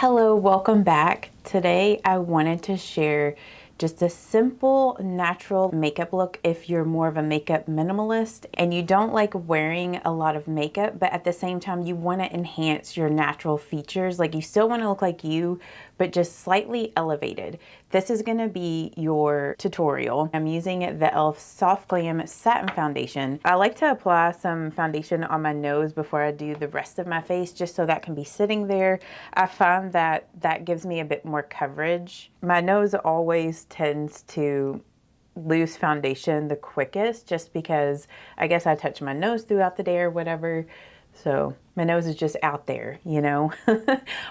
Hello, welcome back. Today I wanted to share just a simple natural makeup look if you're more of a makeup minimalist and you don't like wearing a lot of makeup, but at the same time you want to enhance your natural features. Like you still want to look like you, but just slightly elevated. This is going to be your tutorial. I'm using the e.l.f. Soft Glam Satin Foundation. I like to apply some foundation on my nose before I do the rest of my face, just so that can be sitting there. I find that that gives me a bit more coverage. My nose always tends to lose foundation the quickest, just because I guess I touch my nose throughout the day or whatever. So my nose is just out there, you know.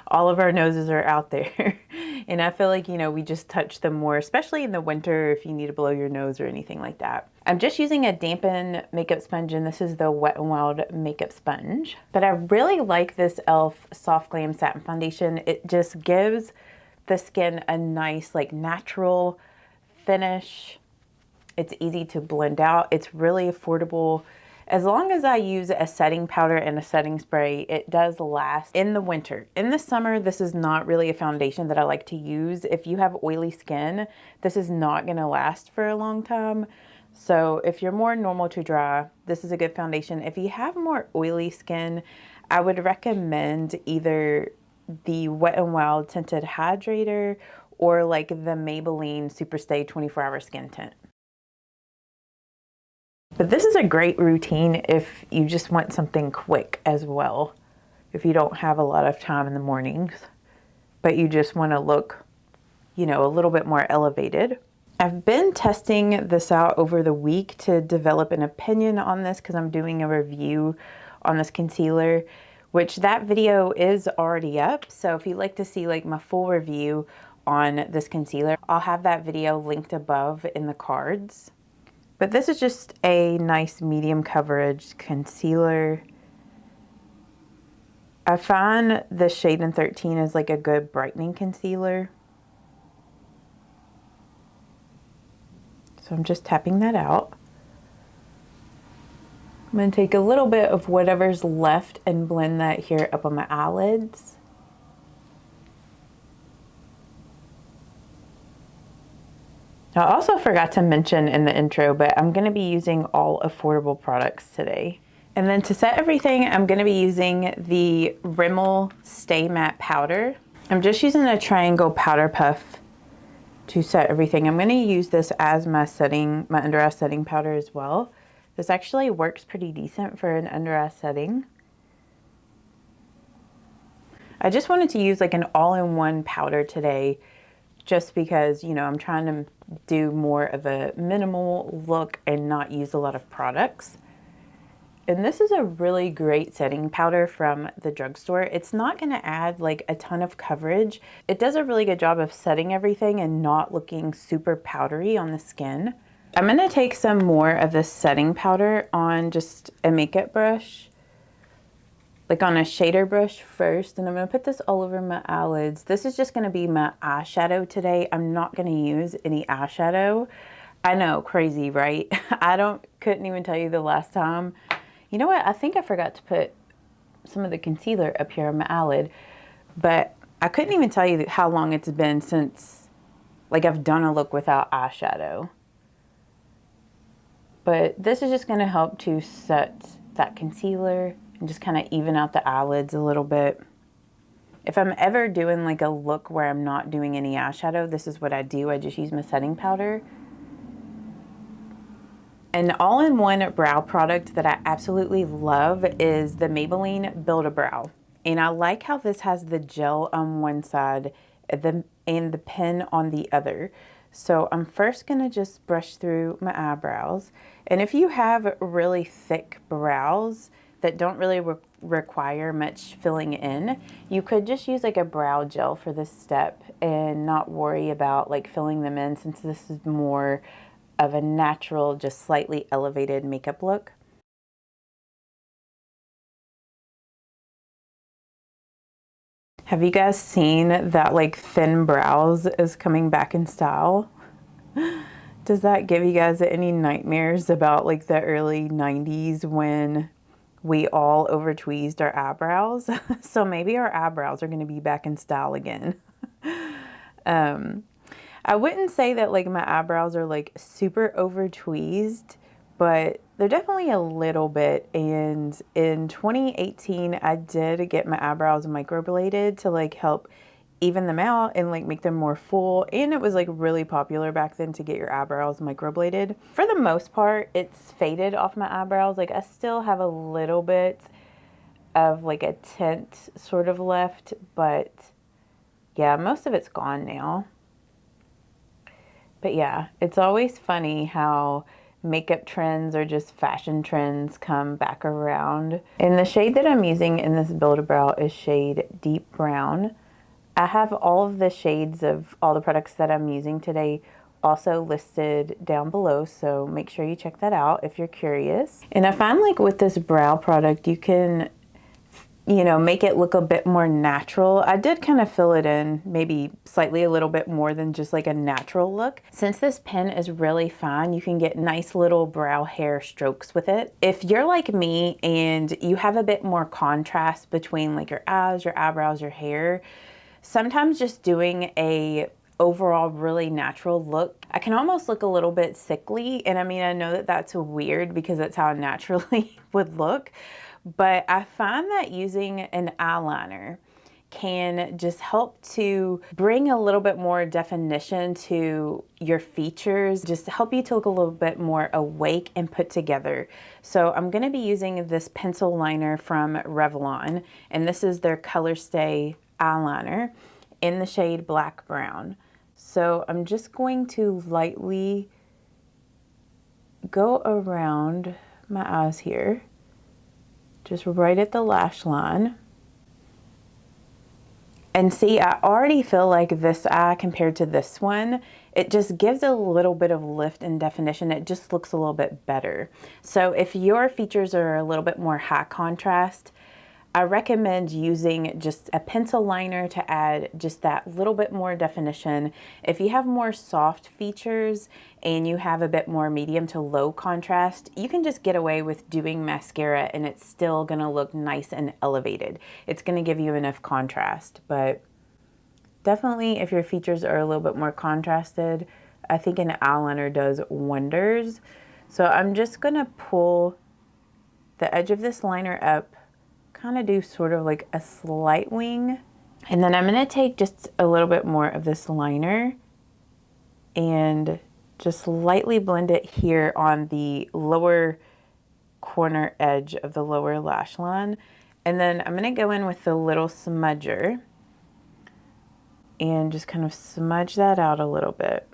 All of our noses are out there. And I feel like, you know, we just touch them more, especially in the winter if you need to blow your nose or anything like that. I'm just using a dampen makeup sponge, and this is the Wet n Wild makeup sponge. But I really like this e.l.f. Soft Glam Satin Foundation. It just gives the skin a nice, like, natural finish. It's easy to blend out. It's really affordable. As long as I use a setting powder and a setting spray, it does last in the winter. In the summer, this is not really a foundation that I like to use. If you have oily skin, this is not going to last for a long time. So if you're more normal to dry, this is a good foundation. If you have more oily skin, I would recommend either the Wet n Wild Tinted Hydrator or like the Maybelline Superstay 24-Hour Skin Tint. But this is a great routine if you just want something quick as well. If you don't have a lot of time in the mornings, but you just want to look, you know, a little bit more elevated. I've been testing this out over the week to develop an opinion on this because I'm doing a review on this concealer, which that video is already up. So if you'd like to see like my full review on this concealer, I'll have that video linked above in the cards. But this is just a nice medium coverage concealer. I find the shade in 13 is like a good brightening concealer. So I'm just tapping that out. I'm going to take a little bit of whatever's left and blend that here up on my eyelids. I also forgot to mention in the intro, but I'm going to be using all affordable products today. And then to set everything, I'm going to be using the Rimmel Stay Matte Powder. I'm just using a triangle powder puff to set everything. I'm going to use this as my under eye setting powder as well. This actually works pretty decent for an under eye setting. I just wanted to use like an all-in-one powder today, just because, you know, I'm trying to do more of a minimal look and not use a lot of products. And this is a really great setting powder from the drugstore. It's not going to add like a ton of coverage. It does a really good job of setting everything and not looking super powdery on the skin. I'm going to take some more of this setting powder on just a makeup brush, like on a shader brush first, and I'm going to put this all over my eyelids. This is just going to be my eyeshadow today. I'm not going to use any eyeshadow. I know, crazy, right? Couldn't even tell you the last time. You know what? I think I forgot to put some of the concealer up here on my eyelid, but I couldn't even tell you how long it's been since like I've done a look without eyeshadow. But this is just going to help to set that concealer and just kind of even out the eyelids a little bit. If I'm ever doing like a look where I'm not doing any eyeshadow, this is what I do. I just use my setting powder. An all-in-one brow product that I absolutely love is the Maybelline Build-A-Brow. And I like how this has the gel on one side and the pen on the other. So I'm first going to just brush through my eyebrows. And if you have really thick brows that don't really require much filling in, you could just use like a brow gel for this step and not worry about like filling them in, since this is more of a natural, just slightly elevated makeup look. Have you guys seen that like thin brows is coming back in style? Does that give you guys any nightmares about like the early 90s when we all over tweezed our eyebrows. So maybe our eyebrows are going to be back in style again. I wouldn't say that like my eyebrows are like super over tweezed, but they're definitely a little bit. And in 2018, I did get my eyebrows microbladed to like help even them out and like make them more full. And it was like really popular back then to get your eyebrows microbladed. For the most part, it's faded off my eyebrows. Like I still have a little bit of like a tint sort of left, but yeah, most of it's gone now. But yeah, it's always funny how makeup trends or just fashion trends come back around. And the shade that I'm using in this Build-A-Brow is shade Deep Brown. I have all of the shades of all the products that I'm using today also listed down below, so make sure you check that out if you're curious. And I find like with this brow product, you can, you know, make it look a bit more natural. I did kind of fill it in maybe slightly a little bit more than just like a natural look. Since this pen is really fine, you can get nice little brow hair strokes with it. If you're like me and you have a bit more contrast between like your eyes, your eyebrows, your hair, sometimes just doing a overall really natural look, I can almost look a little bit sickly. And I mean, I know that that's weird because that's how I naturally would look. But I find that using an eyeliner can just help to bring a little bit more definition to your features, just help you to look a little bit more awake and put together. So I'm going to be using this pencil liner from Revlon, and this is their Color Stay eyeliner in the shade Black Brown. So I'm just going to lightly go around my eyes here, just right at the lash line. And see, I already feel like this eye compared to this one, it just gives a little bit of lift and definition. It just looks a little bit better. So if your features are a little bit more high contrast, I recommend using just a pencil liner to add just that little bit more definition. If you have more soft features and you have a bit more medium to low contrast, you can just get away with doing mascara and it's still gonna look nice and elevated. It's gonna give you enough contrast, but definitely if your features are a little bit more contrasted, I think an eyeliner does wonders. So I'm just gonna pull the edge of this liner up, kind of do sort of like a slight wing, and then I'm going to take just a little bit more of this liner and just lightly blend it here on the lower corner edge of the lower lash line, and then I'm going to go in with the little smudger and just kind of smudge that out a little bit.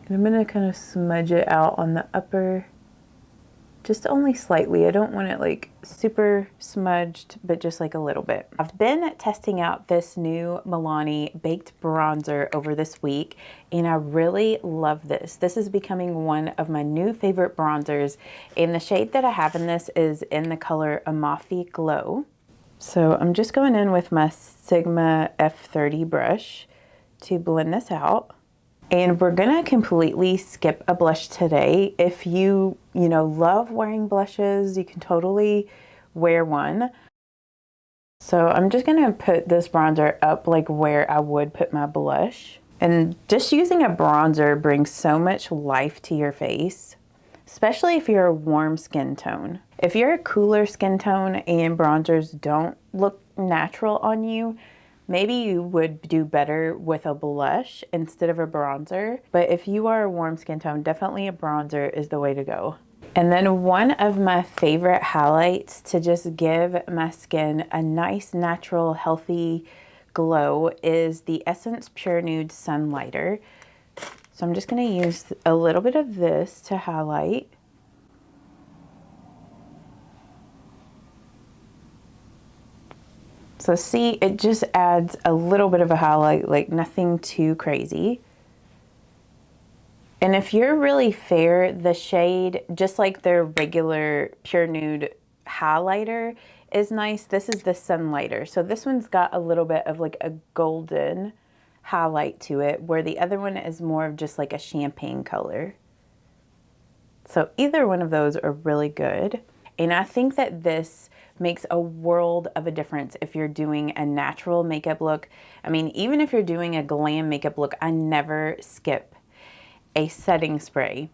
And I'm going to kind of smudge it out on the upper, just only slightly. I don't want it like super smudged, but just like a little bit. I've been testing out this new Milani Baked Bronzer over this week, and I really love this. This is becoming one of my new favorite bronzers, and the shade that I have in this is in the color Amalfi Glow. So I'm just going in with my Sigma F30 brush to blend this out. And we're gonna completely skip a blush today. If you love wearing blushes, you can totally wear one. So I'm just gonna put this bronzer up like where I would put my blush. And just using a bronzer brings so much life to your face, especially if you're a warm skin tone. If you're a cooler skin tone and bronzers don't look natural on you, maybe you would do better with a blush instead of a bronzer. But if you are a warm skin tone, definitely a bronzer is the way to go. And then one of my favorite highlights to just give my skin a nice, natural, healthy glow is the Essence Pure Nude Sunlighter. So I'm just gonna use a little bit of this to highlight. So see, it just adds a little bit of a highlight, like nothing too crazy. And if you're really fair, the shade, just like their regular Pure Nude highlighter is nice. This is the Sunlighter. So this one's got a little bit of like a golden highlight to it, where the other one is more of just like a champagne color. So either one of those are really good. And I think that this makes a world of a difference if you're doing a natural makeup look. I mean, even if you're doing a glam makeup look, I never skip a setting spray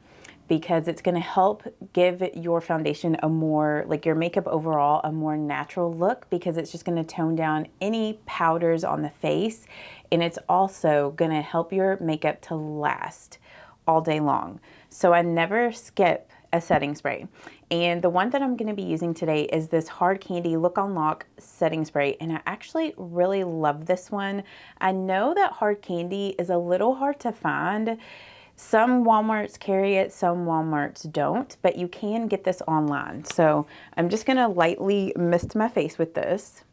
because it's going to help give your foundation a more, like your makeup overall, a more natural look, because it's just going to tone down any powders on the face. And it's also going to help your makeup to last all day long. So I never skip a setting spray. And the one that I'm going to be using today is this Hard Candy Look on Lock setting spray. And I actually really love this one. I know that Hard Candy is a little hard to find. Some Walmarts carry it, some Walmarts don't, but you can get this online. So I'm just gonna lightly mist my face with this.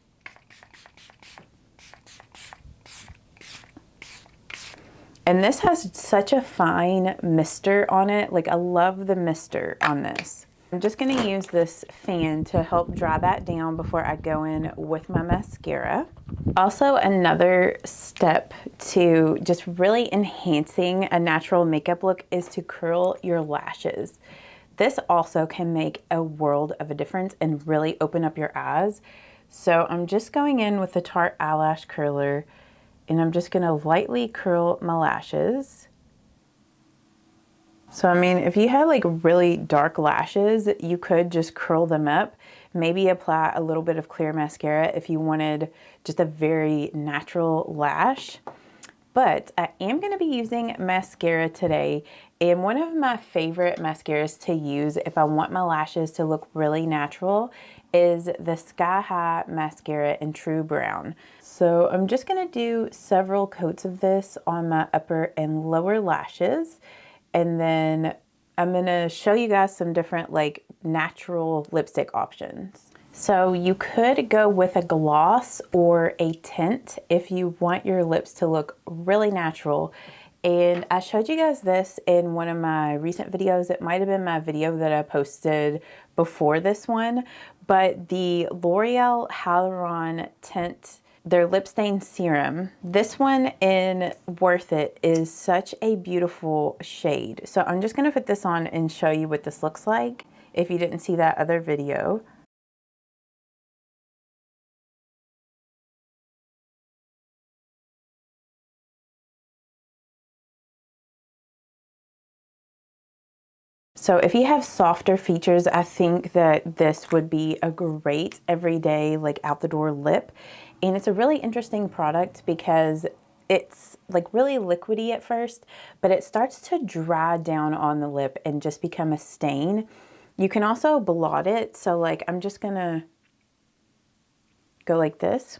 And this has such a fine mister on it. Like, I love the mister on this. I'm just gonna use this fan to help dry that down before I go in with my mascara. Also, another step to just really enhancing a natural makeup look is to curl your lashes. This also can make a world of a difference and really open up your eyes. So I'm just going in with the Tarte eyelash curler, and I'm just gonna lightly curl my lashes. So, I mean, if you had like really dark lashes, you could just curl them up. Maybe apply a little bit of clear mascara if you wanted just a very natural lash. But I am going to be using mascara today. And one of my favorite mascaras to use if I want my lashes to look really natural is the Sky High mascara in True Brown. So I'm just going to do several coats of this on my upper and lower lashes. And then I'm gonna show you guys some different like natural lipstick options. So you could go with a gloss or a tint if you want your lips to look really natural. And I showed you guys this in one of my recent videos. It might have been my video that I posted before this one, but the L'Oreal Hyaluron Tint, their lip stain serum. This one in Worth It is such a beautiful shade. So I'm just gonna put this on and show you what this looks like if you didn't see that other video. So if you have softer features, I think that this would be a great everyday, like out the door lip. And it's a really interesting product because it's like really liquidy at first, but it starts to dry down on the lip and just become a stain. You can also blot it. So like, I'm just gonna go like this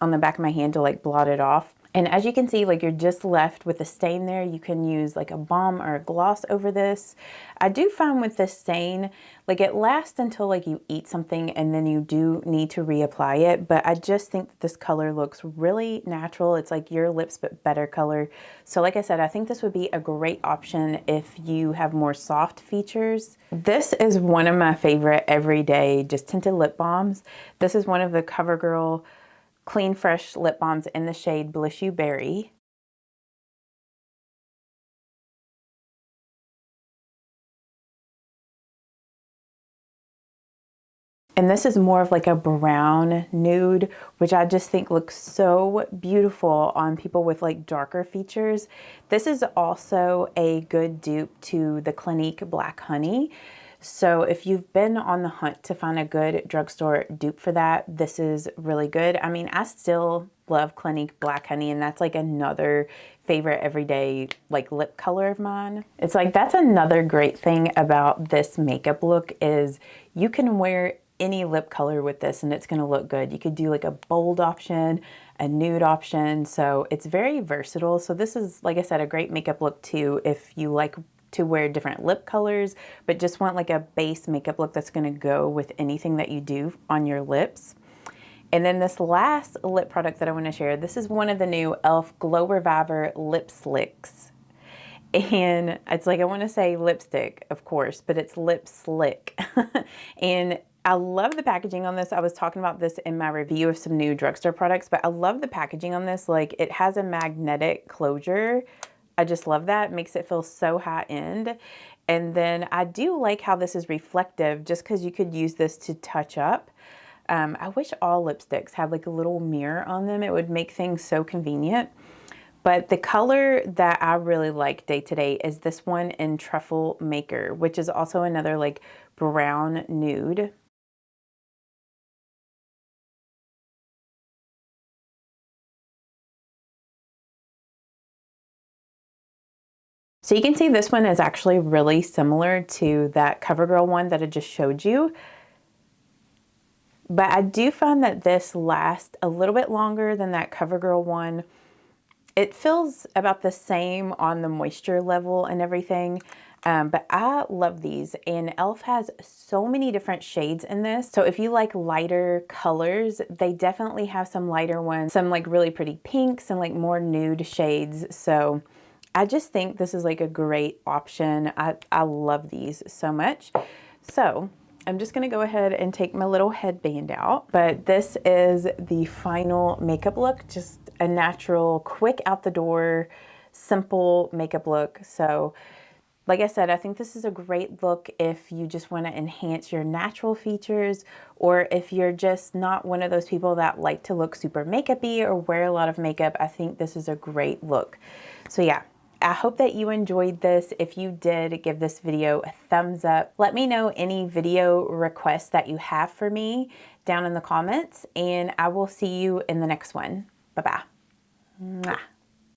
on the back of my hand to like blot it off. And as you can see, like you're just left with a stain there. You can use like a balm or a gloss over this. I do find with this stain, like it lasts until like you eat something and then you do need to reapply it. But I just think that this color looks really natural. It's like your lips, but better color. So like I said, I think this would be a great option if you have more soft features. This is one of my favorite everyday just tinted lip balms. This is one of the CoverGirl Clean Fresh lip balms in the shade Bliss You Berry. And this is more of like a brown nude, which I just think looks so beautiful on people with like darker features. This is also a good dupe to the Clinique Black Honey. So if you've been on the hunt to find a good drugstore dupe for that, this is really good. I mean, I still love Clinique Black Honey, and that's like another favorite everyday like lip color of mine. It's like that's another great thing about this makeup look is you can wear any lip color with this and it's gonna look good. You could do like a bold option, a nude option, so it's very versatile. So this is, like I said, a great makeup look too if you like to wear different lip colors, but just want like a base makeup look that's gonna go with anything that you do on your lips. And then this last lip product that I wanna share, this is one of the new e.l.f. Glow Reviver Lip Slicks. And it's like, I wanna say lipstick, of course, but it's lip slick. And I love the packaging on this. I was talking about this in my review of some new drugstore products, but I love the packaging on this. Like it has a magnetic closure. I just love that. It makes it feel so high end. And then I do like how this is reflective, just because you could use this to touch up. I wish all lipsticks had like a little mirror on them. It would make things so convenient. But the color that I really like day to day is this one in Truffle Maker, which is also another like brown nude. So you can see this one is actually really similar to that CoverGirl one that I just showed you. But I do find that this lasts a little bit longer than that CoverGirl one. It feels about the same on the moisture level and everything. But I love these, and e.l.f. has so many different shades in this. So if you like lighter colors, they definitely have some lighter ones, some like really pretty pinks and like more nude shades. So I just think this is like a great option. I love these so much. So I'm just gonna go ahead and take my little headband out. But this is the final makeup look, just a natural, quick out the door, simple makeup look. So like I said, I think this is a great look if you just want to enhance your natural features, or if you're just not one of those people that like to look super makeup-y or wear a lot of makeup. I think this is a great look. So yeah, I hope that you enjoyed this. If you did, give this video a thumbs up. Let me know any video requests that you have for me down in the comments, and I will see you in the next one. Bye-bye.